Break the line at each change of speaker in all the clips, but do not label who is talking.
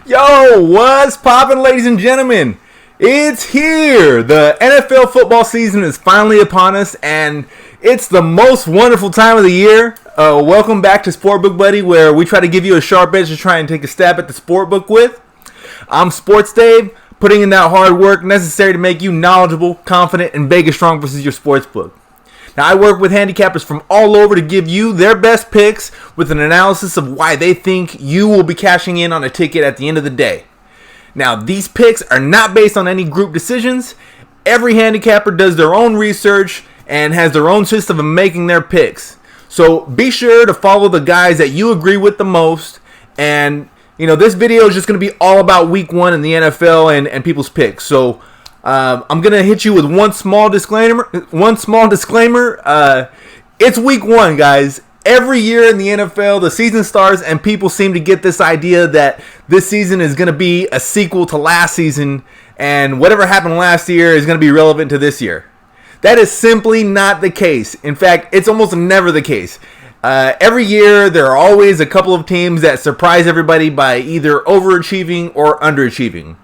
Yo, what's poppin', ladies and gentlemen? It's here! The NFL football season is finally upon us, and it's the most wonderful time of the year. Welcome back to Sportbook Buddy, where we try to give you a sharp edge to try and take a stab at the sportbook with. I'm Sports Dave, putting in that hard work necessary to make you knowledgeable, confident, and Vegas strong versus your sportsbook. Now, I work with handicappers from all over to give you their best picks with an analysis of why they think you will be cashing in on a ticket at the end of the day. Now, these picks are not based on any group decisions. Every handicapper does their own research and has their own system of making their picks. So be sure to follow the guys that you agree with the most. And, this video is just going to be all about week one in the NFL and people's picks. So I'm going to hit you with one small disclaimer. It's week one, guys. Every year in the NFL, the season starts and people seem to get this idea that this season is going to be a sequel to last season and whatever happened last year is going to be relevant to this year. That is simply not the case. In fact, it's almost never the case. Every year, there are always a couple of teams that surprise everybody by either overachieving or underachieving.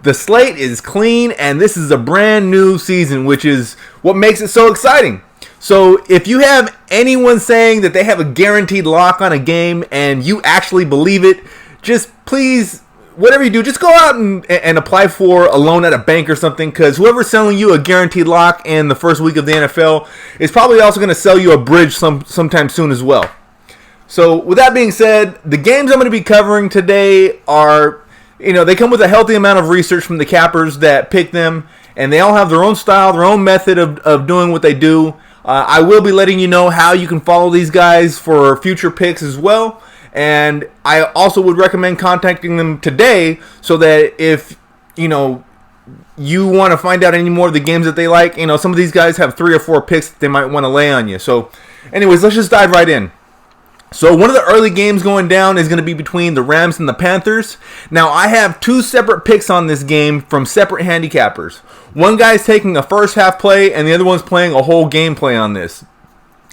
The slate is clean, and this is a brand new season, which is what makes it so exciting. So if you have anyone saying that they have a guaranteed lock on a game and you actually believe it, just please, whatever you do, just go out and apply for a loan at a bank or something, because whoever's selling you a guaranteed lock in the first week of the NFL is probably also going to sell you a bridge sometime soon as well. So with that being said, the games I'm going to be covering today are, they come with a healthy amount of research from the cappers that pick them, and they all have their own style, their own method of doing what they do. I will be letting you know how you can follow these guys for future picks as well. And I also would recommend contacting them today so that if, you want to find out any more of the games that they like, some of these guys have 3 or 4 picks that they might want to lay on you. So anyways, let's just dive right in. So one of the early games going down is going to be between the Rams and the Panthers. Now, I have 2 separate picks on this game from separate handicappers. One guy's taking a first half play, and the other one's playing a whole game play on this.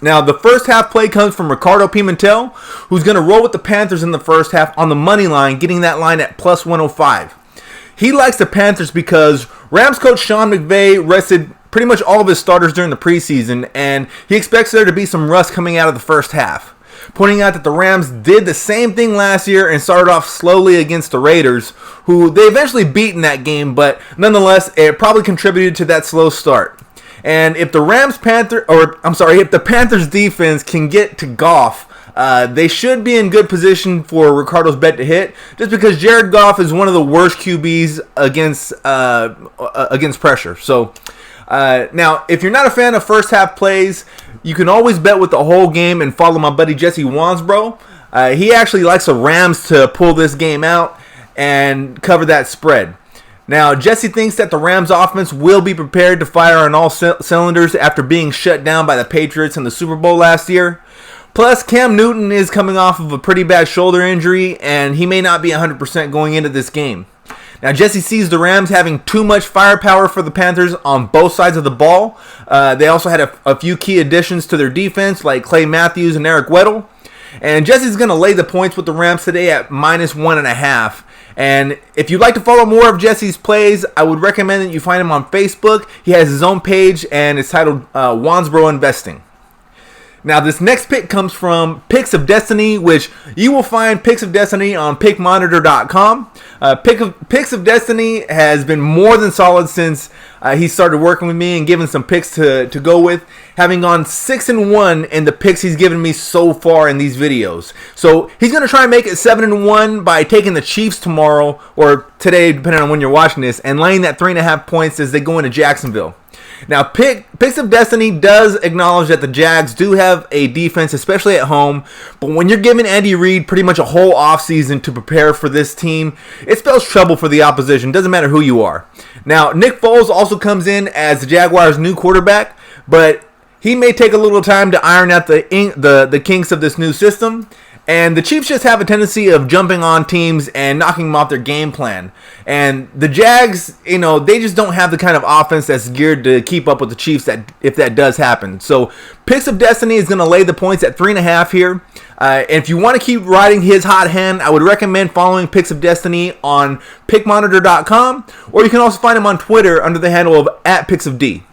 Now, the first half play comes from Ricardo Pimentel, who's going to roll with the Panthers in the first half on the money line, getting that line at plus 105. He likes the Panthers because Rams coach Sean McVay rested pretty much all of his starters during the preseason, and he expects there to be some rust coming out of the first half. Pointing out that the Rams did the same thing last year and started off slowly against the Raiders, who they eventually beat in that game, but nonetheless, it probably contributed to that slow start. And if the Panthers defense can get to Goff, they should be in good position for Ricardo's bet to hit, just because Jared Goff is one of the worst QBs against pressure. So now, if you're not a fan of first half plays, you can always bet with the whole game and follow my buddy Jesse Wansbro. He actually likes the Rams to pull this game out and cover that spread. Now, Jesse thinks that the Rams offense will be prepared to fire on all cylinders after being shut down by the Patriots in the Super Bowl last year. Plus, Cam Newton is coming off of a pretty bad shoulder injury, and he may not be 100% going into this game. Now, Jesse sees the Rams having too much firepower for the Panthers on both sides of the ball. They also had a few key additions to their defense, like Clay Matthews and Eric Weddle. And Jesse's going to lay the points with the Rams today at minus 1.5. And if you'd like to follow more of Jesse's plays, I would recommend that you find him on Facebook. He has his own page, and it's titled Wansbro Investing. Now, this next pick comes from Picks of Destiny, which you will find Picks of Destiny on PickMonitor.com. Picks of Destiny has been more than solid since he started working with me and giving some picks to go with, having gone 6-1 in the picks he's given me so far in these videos. So he's going to try and make it 7-1 by taking the Chiefs tomorrow, or today, depending on when you're watching this, and laying that 3.5 points as they go into Jacksonville. Now, Picks of Destiny does acknowledge that the Jags do have a defense, especially at home, but when you're giving Andy Reid pretty much a whole offseason to prepare for this team, it spells trouble for the opposition. Doesn't matter who you are. Now, Nick Foles also comes in as the Jaguars' new quarterback, but he may take a little time to iron out the kinks of this new system. And the Chiefs just have a tendency of jumping on teams and knocking them off their game plan. And the Jags, they just don't have the kind of offense that's geared to keep up with the Chiefs if that does happen. So Picks of Destiny is going to lay the points at 3.5 here. And if you want to keep riding his hot hand, I would recommend following Picks of Destiny on pickmonitor.com, or you can also find him on Twitter under the handle of @PicksofD.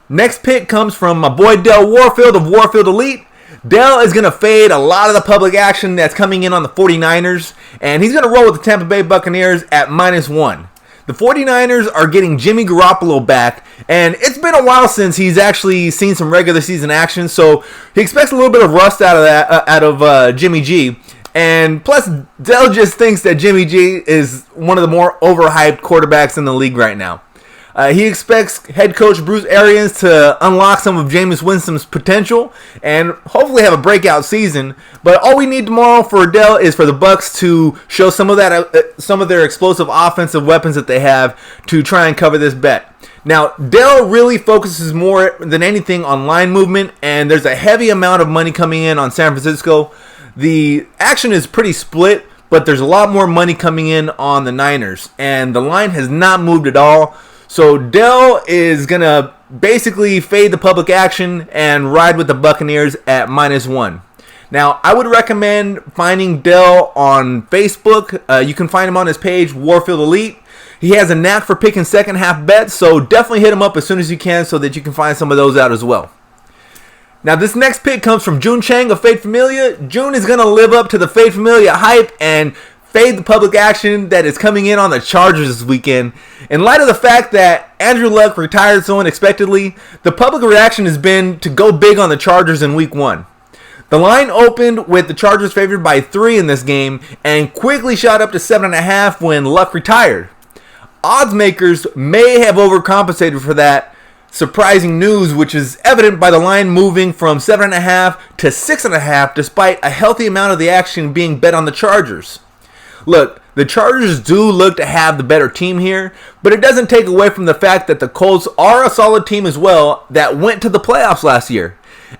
Next pick comes from my boy Dell Warfield of Warfield Elite. Dell is going to fade a lot of the public action that's coming in on the 49ers, and he's going to roll with the Tampa Bay Buccaneers at -1. The 49ers are getting Jimmy Garoppolo back, and it's been a while since he's actually seen some regular season action, so he expects a little bit of rust out of Jimmy G. And plus, Dell just thinks that Jimmy G is one of the more overhyped quarterbacks in the league right now. He expects head coach Bruce Arians to unlock some of Jameis Winston's potential and hopefully have a breakout season. But all we need tomorrow for Dell is for the Bucs to show some of their explosive offensive weapons that they have to try and cover this bet. Now, Dell really focuses more than anything on line movement, and there's a heavy amount of money coming in on San Francisco. The action is pretty split, but there's a lot more money coming in on the Niners, and the line has not moved at all. So Dell is going to basically fade the public action and ride with the Buccaneers at -1. Now, I would recommend finding Dell on Facebook. You can find him on his page, Warfield Elite. He has a knack for picking second half bets, so definitely hit him up as soon as you can so that you can find some of those out as well. Now, this next pick comes from June Chang of Fade Familia. June is going to live up to the Fade Familia hype and fade the public action that is coming in on the Chargers this weekend. In light of the fact that Andrew Luck retired so unexpectedly, the public reaction has been to go big on the Chargers in week 1. The line opened with the Chargers favored by 3 in this game and quickly shot up to 7.5 when Luck retired. Odds makers may have overcompensated for that surprising news, which is evident by the line moving from 7.5 to 6.5 despite a healthy amount of the action being bet on the Chargers. Look, the Chargers do look to have the better team here, but it doesn't take away from the fact that the Colts are a solid team as well that went to the playoffs last year.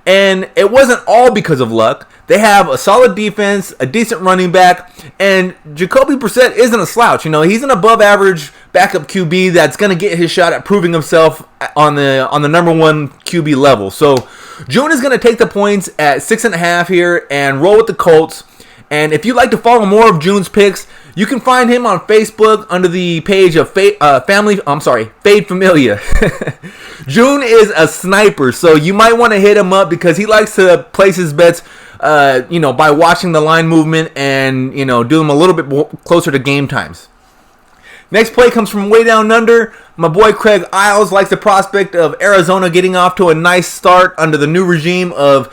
And it wasn't all because of luck. They have a solid defense, a decent running back, and Jacoby Brissett isn't a slouch. You know, he's an above average backup QB that's going to get his shot at proving himself on the number 1 QB level. So June is going to take the points at 6.5 here and roll with the Colts. And if you'd like to follow more of June's picks, you can find him on Facebook under the page of Fade Familia. June is a sniper, so you might want to hit him up because he likes to place his bets, by watching the line movement and, do them a little bit more closer to game times. Next play comes from way down under. My boy Craig Isles likes the prospect of Arizona getting off to a nice start under the new regime of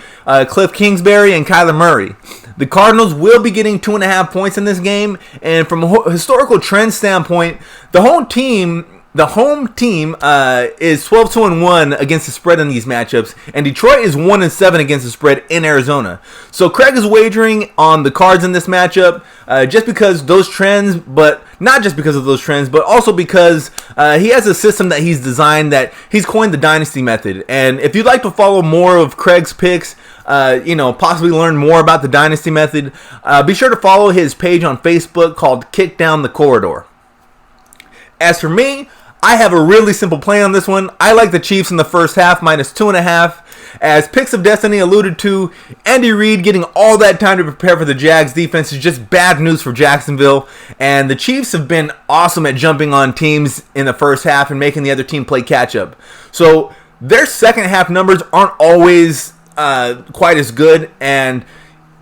Cliff Kingsbury and Kyler Murray. The Cardinals will be getting 2.5 points in this game, and from a historical trend standpoint, the home team is 12-1 against the spread in these matchups, and Detroit is 1-7 against the spread in Arizona. So Craig is wagering on the Cards in this matchup, just because those trends, but not just because of those trends, but also because he has a system that he's designed that he's coined the Dynasty Method. And if you'd like to follow more of Craig's picks, possibly learn more about the Dynasty Method, be sure to follow his page on Facebook called Kick Down the Corridor. As for me, I have a really simple play on this one. I like the Chiefs in the first half, -2.5. As Picks of Destiny alluded to, Andy Reid getting all that time to prepare for the Jags defense is just bad news for Jacksonville. And the Chiefs have been awesome at jumping on teams in the first half and making the other team play catch up. So their second half numbers aren't always quite as good, and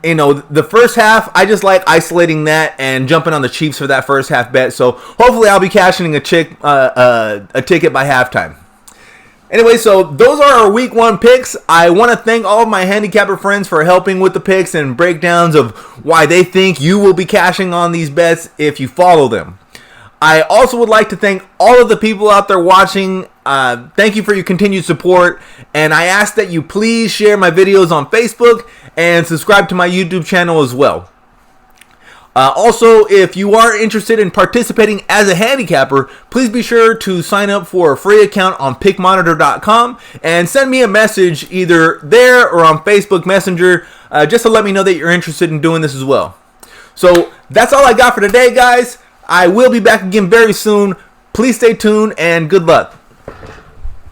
the first half, I just like isolating that and jumping on the Chiefs for that first half bet. So hopefully I'll be cashing a ticket by halftime. Anyway, so those are our week 1 picks. I want to thank all of my handicapper friends for helping with the picks and breakdowns of why they think you will be cashing on these bets if you follow them. I also would like to thank all of the people out there watching. Thank you for your continued support, and I ask that you please share my videos on Facebook and subscribe to my YouTube channel as well. Also, if you are interested in participating as a handicapper, please be sure to sign up for a free account on pickmonitor.com and send me a message either there or on Facebook Messenger just to let me know that you're interested in doing this as well. So that's all I got for today, guys. I will be back again very soon. Please stay tuned and good luck.